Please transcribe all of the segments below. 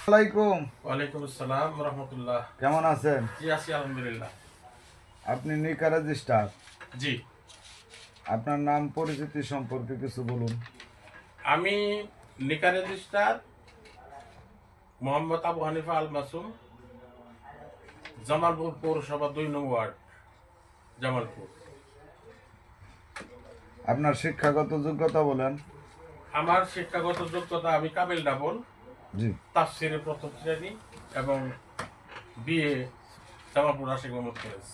আলাইকুম। ওয়ালাইকুম আসসালাম রহমতুল্লাহ। কেমন আছেন? জি আছি আলহামদুলিল্লাহ। আপনি নিকা রেজিস্ট্রার। জি, আপনার নাম পরিচিতি সম্পর্কে কিছু বলুন। আমি নিকা রেজিস্ট্রার মোহাম্মদ আবু হানিফা আল মাসুম, জামালপুর পৌরসভা 2 নং ওয়ার্ড, জামালপুর। আপনার শিক্ষাগত যোগ্যতা বলেন। আমার শিক্ষাগত যোগ্যতা, আমি কাবিল ডাবল, জি। তাফসিরে প্রথম শ্রেণী এবং বিএ জামালপুর আশিক মোহাম্মদ কলেজ।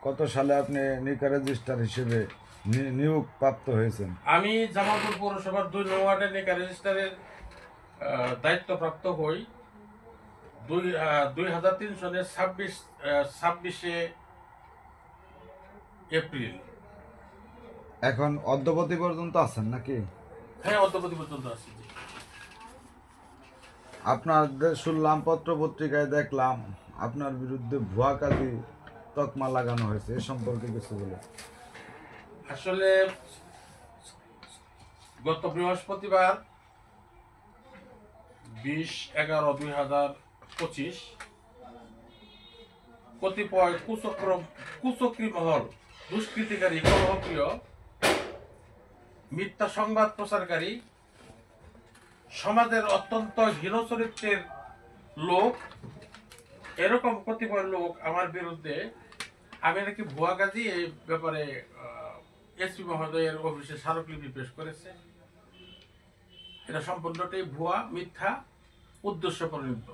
কত সালে আপনি নিকা রেজিস্ট্রার হিসেবে নিয়োগ প্রাপ্ত হয়েছেন? আমি জামালপুর পৌরসভার 2 নং ওয়ার্ডের নিকা রেজিস্ট্রারের দায়িত্বপ্রাপ্ত হই 2003 সনের 26শে এপ্রিল। এখন অদ্যবধি পর্যন্ত আছেন নাকি? হ্যাঁ, অদ্যবধি পর্যন্ত আছি। আপনাদের শুনলাম পত্র পত্রিকায় দেখলাম আপনার বিরুদ্ধে ভুয়া কাজী তকমা লাগানো হয়েছে, এ সম্পর্কে কিছু বলেন। আসলে গত বৃহস্পতিবার 20/11/2025 কতিপয় কুচক্রী মহল, দুষ্কৃতিকারী, কলহপ্রিয়, মিথ্যা সংবাদ প্রচারকারী, সমাজের অত্যন্ত হীন চরিত্রের লোক, এরকম কতিপয় লোক আমার বিরুদ্ধে, আমি নাকি ভুয়া কাজী, এই ব্যাপারে এসপি মহোদয়ের অফিসে স্মারকলিপি পেশ করেছে। এটা সম্পূর্ণটাই ভুয়া, মিথ্যা, উদ্দেশ্য প্রণীত।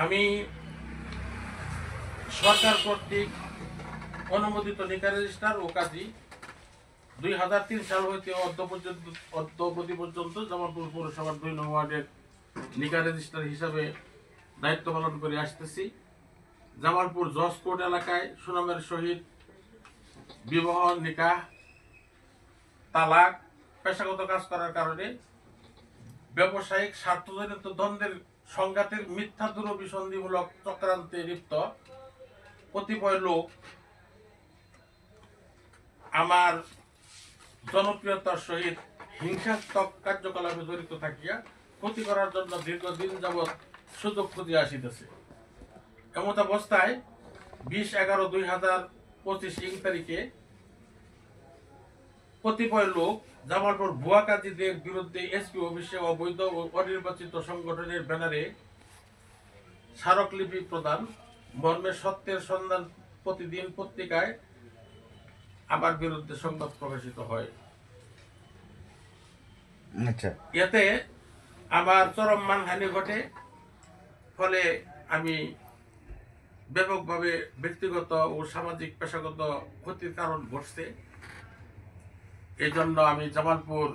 আমি সরকার কর্তৃক অনুমোদিত নিকা রেজিস্ট্রার ও কাজী 2003 সাল হইতে অদ্যবধি পর্যন্ত জামালপুর পৌরসভার 2 নং ওয়ার্ডের নিকা রেজিস্ট্রার হিসাবে দায়িত্ব পালন করে আসতেছি। জামালপুর জজ কোর্ট এলাকায় সুনামের সহিত বিবাহ, নিকাহ, তালাক, পেশাগত কাজ করার কারণে ব্যবসায়িক স্বার্থজনিত দ্বন্দ্বের সংঘাতের মিথ্যা দুরভিসন্ধিমূলক চক্রান্তে লিপ্ত কতিপয় লোক আমার জনপ্রিয়তার সহিত হিংসাত্মক কার্যকলাপে জড়িত থাকিয়া ক্ষতি করার জন্য দীর্ঘদিন যাবৎ সুযোগ খুঁজিয়া আসিতেছে। এমত অবস্থায় 20/11/2025 ইং তারিখে কতিপয় লোক জামালপুর ভুয়া কাজীদের বিরুদ্ধে এসপি অফিসে অবৈধ ও অনির্বাচিত সংগঠনের ব্যানারে স্মারকলিপি প্রদান মর্মে সত্যের সন্ধান প্রতিদিন পত্রিকায় আমার বিরুদ্ধে সংবাদ প্রকাশিত হয়। আচ্ছা। এতে আমার চরম মানহানি ঘটে, ফলে আমি ব্যাপকভাবে ব্যক্তিগত ও সামাজিক পেশাগত ক্ষতির কারণ ঘটছে। এই জন্য আমি জামালপুর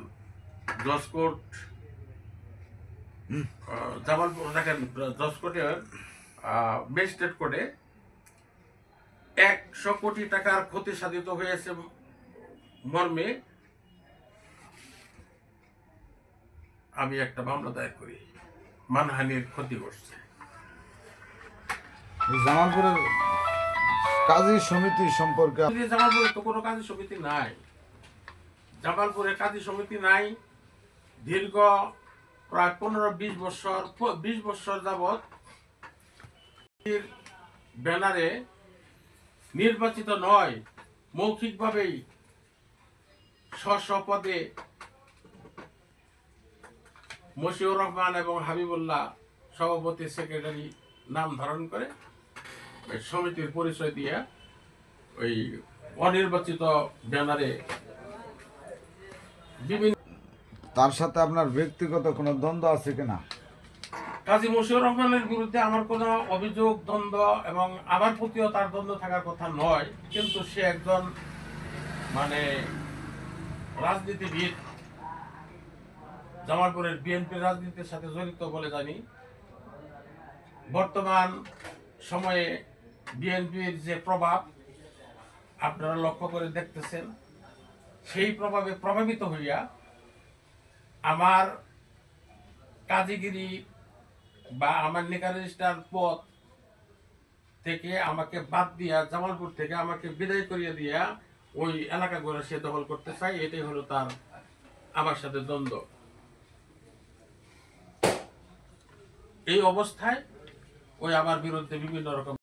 জজ কোর্ট, জামালপুর দেখেন জজ কোর্টের ম্যাজিস্ট্রেট কোর্টে 100 কোটি টাকার ক্ষতি সাধিত হয়েছে মর্মে আমি একটা মামলা দায়ের করি, মানহানির ক্ষতি করছে। জামালপুরের কাজী সমিতি সম্পর্কে জামালপুরে তো কোনো কাজী সমিতি নাই, জামালপুরে কাজী সমিতি নাই। দীর্ঘ প্রায় 15-20 বছর যাবৎ ব্যানারে নির্বাচিত নয়, মৌখিকভাবেই স্ব পদে মশিউর রহমান এবং হাবিবুল্লাহ সভাপতি, সেক্রেটারি নাম ধারণ করে সমিতির পরিচয় দিয়ে ওই অনির্বাচিত ব্যানারে বিভিন্ন। তার সাথে আপনার ব্যক্তিগত কোনো দ্বন্দ্ব আছে কিনা? কাজী মশিউর রহমানের বিরুদ্ধে আমার কোনো অভিযোগ, দ্বন্দ্ব এবং আমার প্রতিও তার দ্বন্দ্ব থাকার কথা নয়, কিন্তু সে একজন রাজনীতিবিদ, জামালপুরের বিএনপির রাজনীতির সাথে জড়িত বলে জানি। বর্তমান সময়ে বিএনপির যে প্রভাব আপনারা লক্ষ্য করে দেখতেছেন, সেই প্রভাবে প্রভাবিত হইয়া আমার কাজীগিরি বা আমার নিকা রেজিস্ট্রার পদ থেকে আমাকে বাদ দিয়া, জামালপুর থেকে আমাকে বিদায় করিয়ে দিয়া ওই এলাকাগুলো সে দখল করতে চায়। এটাই হলো তার আমার সাথে দ্বন্দ্ব। এই অবস্থায় ওই আমার বিরুদ্ধে বিভিন্ন রকম